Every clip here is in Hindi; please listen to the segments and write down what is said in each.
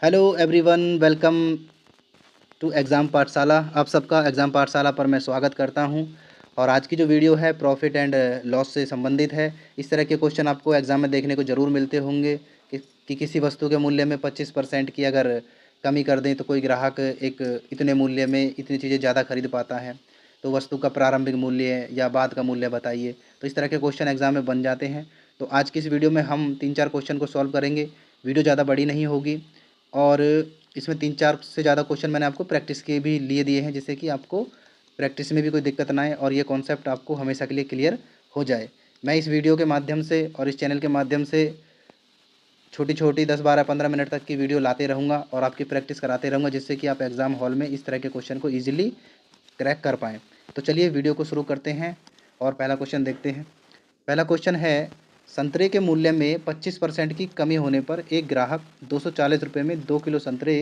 Hello everyone, welcome to exam Pathshala. आप सबका एग्ज़ाम पाठशाला पर मैं स्वागत करता हूं। और आज की जो वीडियो है प्रॉफिट एंड लॉस से संबंधित है। इस तरह के क्वेश्चन आपको एग्ज़ाम में देखने को ज़रूर मिलते होंगे कि किसी वस्तु के मूल्य में 25% की अगर कमी कर दें तो कोई ग्राहक एक इतने मूल्य में इतनी चीज़ें ज़्यादा खरीद पाता है। तो वस्तु का प्रारंभिक मूल्य या बाद का मूल्य बताइए। तो इस तरह के क्वेश्चन एग्ज़ाम में बन जाते हैं। तो आज की इस वीडियो में हम 3-4 क्वेश्चन को सॉल्व करेंगे। वीडियो ज़्यादा बड़ी नहीं होगी और इसमें 3-4 से ज़्यादा क्वेश्चन मैंने आपको प्रैक्टिस के भी लिए दिए हैं, जिससे कि आपको प्रैक्टिस में भी कोई दिक्कत ना आए और ये कॉन्सेप्ट आपको हमेशा के लिए क्लियर हो जाए। मैं इस वीडियो के माध्यम से और इस चैनल के माध्यम से छोटी-छोटी 10, 12, 15 मिनट तक की वीडियो लाते रहूँगा और आपकी प्रैक्टिस कराते रहूँगा, जिससे कि आप एग्ज़ाम हॉल में इस तरह के क्वेश्चन को ईज़िली क्रैक कर पाएँ। तो चलिए वीडियो को शुरू करते हैं और पहला क्वेश्चन देखते हैं। पहला क्वेश्चन है, संतरे के मूल्य में 25% की कमी होने पर एक ग्राहक 240 रुपये में 2 किलो संतरे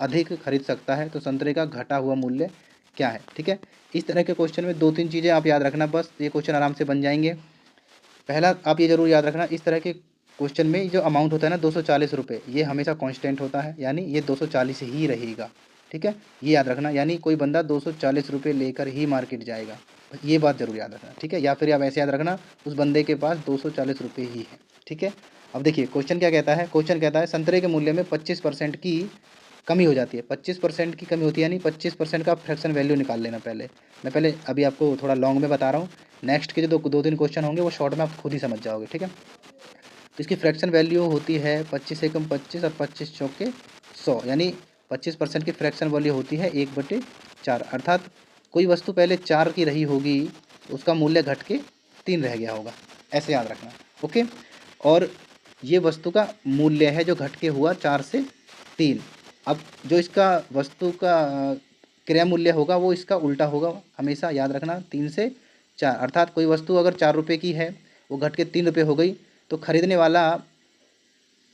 अधिक खरीद सकता है, तो संतरे का घटा हुआ मूल्य क्या है? ठीक है, इस तरह के क्वेश्चन में 2-3 चीज़ें आप याद रखना, बस ये क्वेश्चन आराम से बन जाएंगे। पहला आप ये ज़रूर याद रखना, इस तरह के क्वेश्चन में जो अमाउंट होता है ना 240 रुपये, ये हमेशा कांस्टेंट होता है, यानी ये 240 ही रहेगा। ठीक है, ये याद रखना, यानी कोई बंदा 240 रुपये लेकर ही मार्केट जाएगा, ये बात ज़रूर याद रखना। ठीक है, या फिर आप ऐसे याद रखना उस बंदे के पास 240 रुपये ही है। ठीक है, अब देखिए क्वेश्चन क्या कहता है। क्वेश्चन कहता है संतरे के मूल्य में 25% की कमी हो जाती है। 25% की कमी होती है, यानी 25% का फ्रैक्शन वैल्यू निकाल लेना। मैं पहले अभी आपको थोड़ा लॉन्ग में बता रहा हूँ। नेक्स्ट के जो दो तीन क्वेश्चन होंगे वो शॉर्ट में आप खुद ही समझ जाओगे। ठीक है, तो इसकी फ्रैक्शन वैल्यू होती है 25 एकम 25 और 25 चौके 100, यानी 25% की फ्रैक्शन वैल्यू होती है 1/4। अर्थात कोई वस्तु पहले 4 की रही होगी, उसका मूल्य घट के 3 रह गया होगा, ऐसे याद रखना। ओके, और ये वस्तु का मूल्य है जो घट के हुआ 4 से 3। अब जो इसका वस्तु का क्रय मूल्य होगा वो इसका उल्टा होगा, हमेशा याद रखना, 3 से 4। अर्थात कोई वस्तु अगर 4 रुपये की है, वो घट के 3 रुपये हो गई, तो खरीदने वाला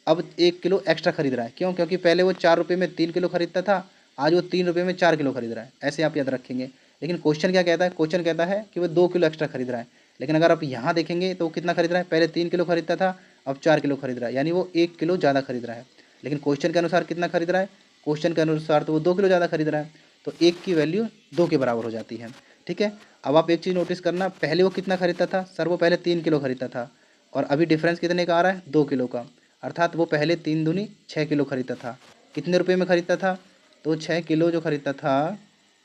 अब 1 किलो एक्स्ट्रा खरीद रहा है। क्यों? क्योंकि पहले वो 4 रुपये में 3 किलो खरीदता था, आज वो 3 रुपये में 4 किलो खरीद रहा है। ऐसे आप याद रखेंगे। लेकिन क्वेश्चन क्या कहता है? क्वेश्चन कहता है कि वो 2 किलो एक्स्ट्रा खरीद रहा है। लेकिन अगर आप यहाँ देखेंगे तो वो कितना खरीद रहा है? पहले 3 किलो खरीदता था, अब 4 किलो खरीद रहा है, यानी वो 1 किलो ज़्यादा खरीद रहा है। लेकिन क्वेश्चन के अनुसार कितना खरीद रहा है? क्वेश्चन के अनुसार तो वो 2 किलो ज़्यादा खरीद रहा है, तो 1 की वैल्यू 2 के बराबर हो जाती है। ठीक है, अब आप एक चीज़ नोटिस करना, पहले वो कितना खरीदता था? सर वो पहले 3 किलो खरीदता था और अभी डिफरेंस कितने का आ रहा है? 2 किलो का। अर्थात वो पहले 3 दूनी 6 किलो खरीदता था। कितने रुपए में खरीदता था? तो 6 किलो जो खरीदता था,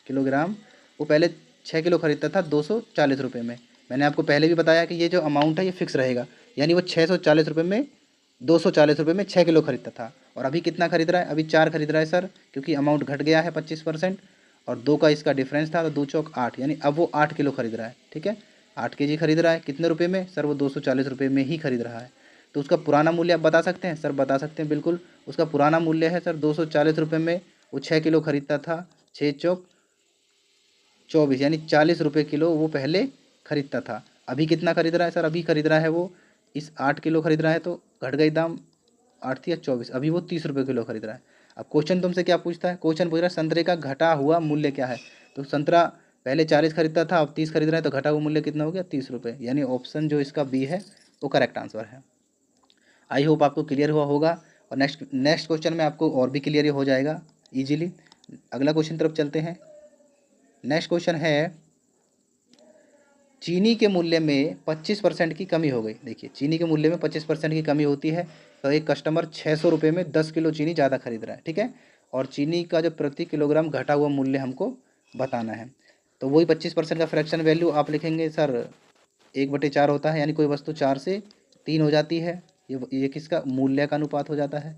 किलोग्राम, वो पहले 6 किलो खरीदता था 240 रुपये में। मैंने आपको पहले भी बताया कि ये जो अमाउंट है ये फिक्स रहेगा, यानी वो 640 रुपये में 240 रुपये में 6 किलो खरीदता था। और अभी कितना खरीद रहा है? अभी 4 खरीद रहा है सर, क्योंकि अमाउंट घट गया है 25%, और 2 का इसका डिफरेंस था, तो 2 चौक 8, यानी अब वो 8 किलो खरीद रहा है। ठीक है, 8 केजी खरीद रहा है। कितने रुपये में? सर वो 240 रुपये में ही खरीद रहा है। तो उसका पुराना मूल्य आप बता सकते हैं? सर बता सकते हैं, बिल्कुल। उसका पुराना मूल्य है सर 240 रुपये में वो 6 किलो खरीदता था। 6 चौक 24, यानी 40 रुपये किलो वो पहले खरीदता था। अभी कितना खरीद रहा है सर? अभी खरीद रहा है वो इस 8 किलो खरीद रहा है, तो घट गई दाम, 8 या 24, अभी वो 30 रुपये किलो खरीद रहा है। अब क्वेश्चन तुमसे क्या पूछता है? क्वेश्चन पूछ रहा है संतरे का घटा हुआ मूल्य क्या है। तो संतरा पहले 40 खरीदता था, अब 30 खरीद रहा है, तो घटा हुआ मूल्य कितना हो गया? 30 रुपये, यानी ऑप्शन जो इसका बी है वो करेक्ट आंसर है। आई होप आपको क्लियर हुआ होगा, और नेक्स्ट नेक्स्ट क्वेश्चन में आपको और भी क्लियर हो जाएगा इजीली। अगला क्वेश्चन तरफ चलते हैं। नेक्स्ट क्वेश्चन है, चीनी के मूल्य में 25% की कमी हो गई। देखिए, चीनी के मूल्य में 25% की कमी होती है, तो एक कस्टमर 600 रुपये में 10 किलो चीनी ज़्यादा खरीद रहा है। ठीक है, और चीनी का जो प्रति किलोग्राम घटा हुआ मूल्य हमको बताना है। तो वही 25% का फ्रैक्शन वैल्यू आप लिखेंगे सर 1/4 होता है, यानी कोई वस्तु 4 से 3 हो जाती है, ये किसका मूल्य का अनुपात हो जाता है।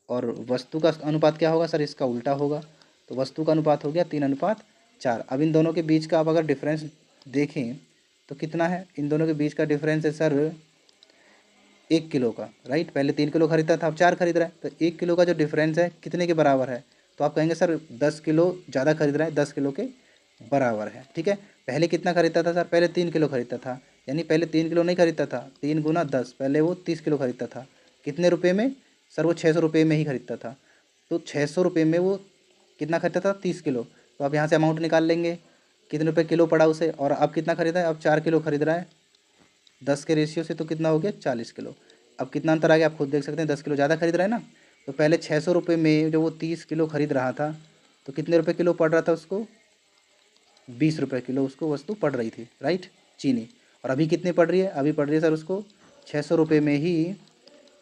और वस्तु का अनुपात क्या होगा सर? इसका उल्टा होगा। तो वस्तु का अनुपात हो गया 3:4। अब इन दोनों के बीच का आप अगर डिफरेंस देखें तो कितना है? इन दोनों के बीच का डिफरेंस है सर 1 किलो का, राइट। पहले 3 किलो खरीदता था, अब 4 खरीद रहा है, तो 1 किलो का जो डिफरेंस है कितने के बराबर है? तो आप कहेंगे सर 10 किलो ज़्यादा खरीद रहा है, 10 किलो के बराबर है। ठीक है, पहले कितना खरीदता था सर? पहले 3 किलो खरीदता था, यानी पहले 3 किलो नहीं खरीदता था, 3 गुना 10, पहले वो 30 किलो खरीदता था। कितने रुपये में? सर वो 600 रुपये में ही खरीदता था। तो 600 रुपये में वो कितना खरीदता था? 30 किलो। तो आप यहाँ से अमाउंट निकाल लेंगे, कितने रुपये किलो पड़ा उसे, और अब कितना खरीदा है? अब 4 किलो खरीद रहा है 10 के रेशियो से, तो कितना हो गया? 40 किलो। अब कितना अंतर आ गया आप खुद देख सकते हैं, 10 किलो ज़्यादा खरीद रहा है ना। तो पहले 600 रुपये में जो वो 30 किलो खरीद रहा था तो कितने रुपए किलो पड़ रहा था उसको, 20 रुपये किलो उसको वस्तु पड़ रही थी, राइट, चीनी। और अभी कितनी पड़ रही है, अभी पड़ रही है सर उसको 600 रुपये में ही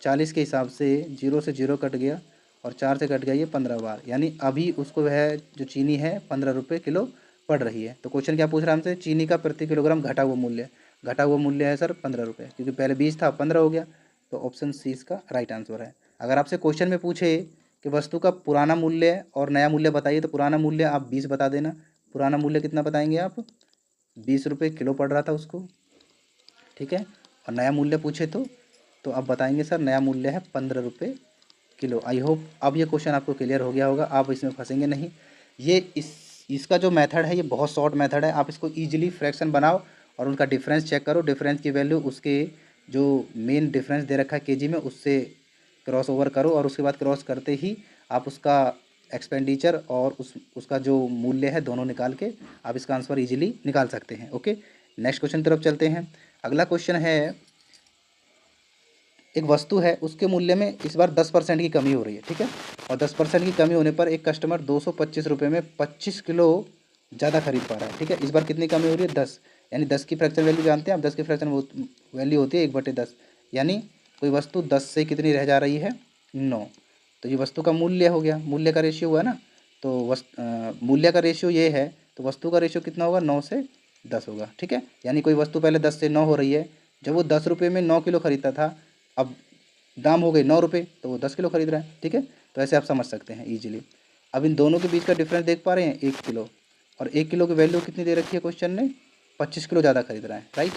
40 के हिसाब से 0 से 0 कट गया और 4 से कट गया ये 15 बार, यानी अभी उसको वह जो चीनी है 15 रुपये किलो पड़ रही है। तो क्वेश्चन क्या पूछ रहा है हमसे, चीनी का प्रति किलोग्राम घटा हुआ मूल्य। घटा हुआ मूल्य है सर 15 रुपये, क्योंकि पहले 20 था 15 हो गया, तो ऑप्शन सी इसका राइट आंसर है। अगर आपसे क्वेश्चन में पूछे कि वस्तु का पुराना मूल्य और नया मूल्य बताइए, तो पुराना मूल्य आप 20 बता देना। पुराना मूल्य कितना बताएंगे आप, 20 रुपये किलो पड़ रहा था उसको, ठीक है। और नया मूल्य पूछे तो आप बताएंगे सर नया मूल्य है 15 रुपये किलो। आई होप अब ये क्वेश्चन आपको क्लियर हो गया होगा, आप इसमें फंसेंगे नहीं। ये इसका जो मेथड है ये बहुत शॉर्ट मेथड है, आप इसको ईजिली फ्रैक्शन बनाओ और उनका डिफरेंस चेक करो, डिफरेंस की वैल्यू उसके जो मेन डिफरेंस दे रखा है केजी में उससे क्रॉस ओवर करो, और उसके बाद क्रॉस करते ही आप उसका एक्सपेंडिचर और उसका जो मूल्य है दोनों निकाल के आप इसका आंसर इजीली निकाल सकते हैं। ओके, नेक्स्ट क्वेश्चन की तरफ चलते हैं। अगला क्वेश्चन है, एक वस्तु है उसके मूल्य में इस बार 10% की कमी हो रही है, ठीक है। और 10% की कमी होने पर एक कस्टमर 225 रुपये में 25 किलो ज़्यादा खरीद पा रहा है, ठीक है। इस बार कितनी कमी हो रही है, 10, यानी 10 की फ्रैक्शन वैल्यू जानते हैं आप, 10 की फ्रैक्शन वैल्यू होती है 1/10, यानी कोई वस्तु 10 से कितनी रह जा रही है, 9। तो ये वस्तु का मूल्य हो गया, मूल्य का रेशियो हुआ ना, तो मूल्य का रेशियो ये है, तो वस्तु का रेशियो कितना होगा, 9 से 10 होगा, ठीक है। यानी कोई वस्तु पहले 10 से 9 हो रही है, जब वो 10 रुपये में 9 किलो खरीदता था, अब दाम हो गए 9 रुपये, तो वो 10 किलो खरीद रहा है, ठीक है। तो ऐसे आप समझ सकते हैं ईजिली। अब इन दोनों के बीच का डिफरेंस देख पा रहे हैं, 1 किलो, और 1 किलो की वैल्यू कितनी दे रखी है क्वेश्चन ने, 25 किलो ज़्यादा खरीद रहा है, राइट।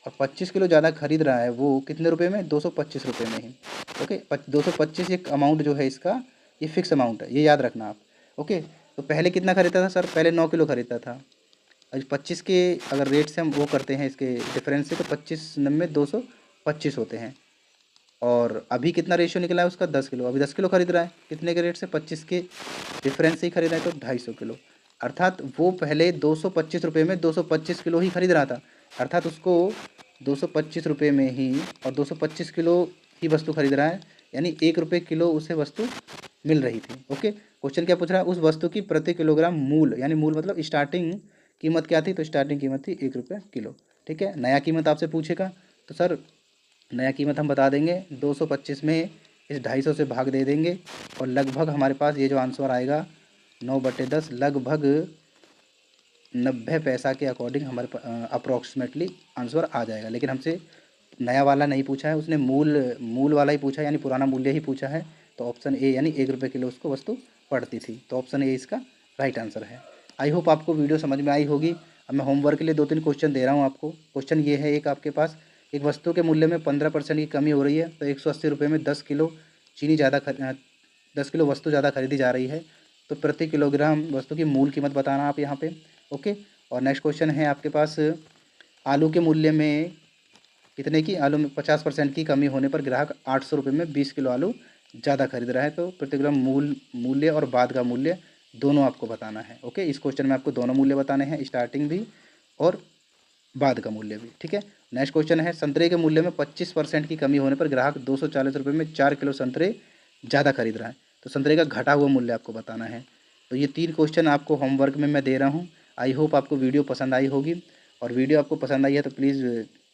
और 25 किलो ज़्यादा खरीद रहा है वो कितने रुपये में, 225 रुपये में ही, ओके। 225 एक अमाउंट जो है इसका, ये फिक्स अमाउंट है, ये याद रखना आप, ओके। तो पहले कितना खरीदता था सर, पहले 9 किलो खरीदता था, और 25 के अगर रेट से हम वो करते हैं इसके डिफरेंस से, तो 25 नब्बे 225 होते हैं। और अभी कितना रेशियो निकला है उसका, 10 किलो, अभी 10 किलो खरीद रहा है, कितने के रेट से, 25 के डिफरेंस से ही खरीद रहा है, तो 250 किलो। अर्थात वो पहले 225 रुपये में 225 किलो ही खरीद रहा था, अर्थात उसको 225 रुपये में ही और 225 किलो ही वस्तु खरीद रहा है, यानी 1 रुपये किलो उसे वस्तु मिल रही थी। ओके, क्वेश्चन क्या पूछ रहा है, उस वस्तु की प्रति किलोग्राम मूल, यानी मूल मतलब स्टार्टिंग कीमत क्या थी, तो स्टार्टिंग कीमत थी 1 रुपये किलो, ठीक है। नया कीमत आपसे पूछेगा, तो सर नया कीमत हम बता देंगे, 225 में इस 250 से भाग दे देंगे, और लगभग हमारे पास ये जो आंसर आएगा 9/10, लगभग 90 पैसा के अकॉर्डिंग हमारे अप्रॉक्सीमेटली आंसर आ जाएगा। लेकिन हमसे नया वाला नहीं पूछा है, उसने मूल वाला ही पूछा है, यानी पुराना मूल्य ही पूछा है। तो ऑप्शन ए यानी 1 रुपये किलो उसको वस्तु पड़ती थी, तो ऑप्शन ए इसका राइट आंसर है। आई होप आपको वीडियो समझ में आई होगी। अब मैं होमवर्क के लिए 2-3 क्वेश्चन दे रहा हूँ आपको। क्वेश्चन ये है, एक आपके पास एक वस्तु के मूल्य में 15% की कमी हो रही है, तो 180 रुपये में 10 किलो चीनी 10 किलो वस्तु ज़्यादा खरीदी जा रही है, तो प्रति किलोग्राम वस्तु की मूल कीमत बताना आप यहाँ पे, ओके। और नेक्स्ट क्वेश्चन है आपके पास, आलू के मूल्य में कितने की, आलू में 50% की कमी होने पर ग्राहक 800 रुपये में 20 किलो आलू ज़्यादा खरीद रहा है, तो प्रति किलोग्राम मूल्य और बाद का मूल्य दोनों आपको बताना है, ओके। इस क्वेश्चन में आपको दोनों मूल्य बताने हैं, स्टार्टिंग भी और बाद का मूल्य भी, ठीक है। नेक्स्ट क्वेश्चन है, संतरे के मूल्य में 25% की कमी होने पर ग्राहक 240 रुपये में 4 किलो संतरे ज़्यादा खरीद रहा है, तो संतरे का घटा हुआ मूल्य आपको बताना है। तो ये 3 क्वेश्चन आपको होमवर्क में मैं दे रहा हूँ। आई होप आपको वीडियो पसंद आई होगी, और वीडियो आपको पसंद आई है तो प्लीज़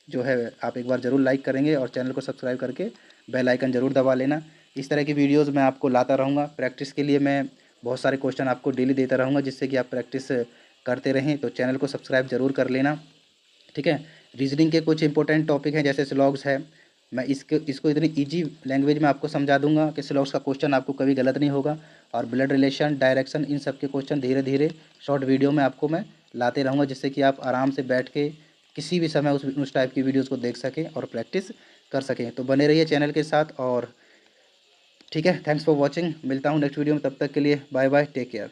जो है आप एक बार ज़रूर लाइक करेंगे, और चैनल को सब्सक्राइब करके बेल आइकन ज़रूर दबा लेना। इस तरह की वीडियोस मैं आपको लाता रहूँगा। प्रैक्टिस के लिए मैं बहुत सारे क्वेश्चन आपको डेली देता रहूँगा, जिससे कि आप प्रैक्टिस करते रहें। तो चैनल को सब्सक्राइब ज़रूर कर लेना, ठीक है। रीजनिंग के कुछ इंपॉर्टेंट टॉपिक हैं, जैसे स्लॉग्स है, मैं इसको इतनी इजी लैंग्वेज में आपको समझा दूंगा कि स्लॉग्स का क्वेश्चन आपको कभी गलत नहीं होगा। और ब्लड रिलेशन, डायरेक्शन, इन सब के क्वेश्चन धीरे धीरे शॉर्ट वीडियो में आपको मैं लाते रहूँगा, जिससे कि आप आराम से बैठ के किसी भी समय उस टाइप की वीडियोज़ को देख सकें और प्रैक्टिस कर सकें। तो बने रहिए चैनल के साथ, और ठीक है, थैंक्स फॉर वॉचिंग। मिलता हूँ नेक्स्ट वीडियो में, तब तक के लिए बाय बाय, टेक केयर।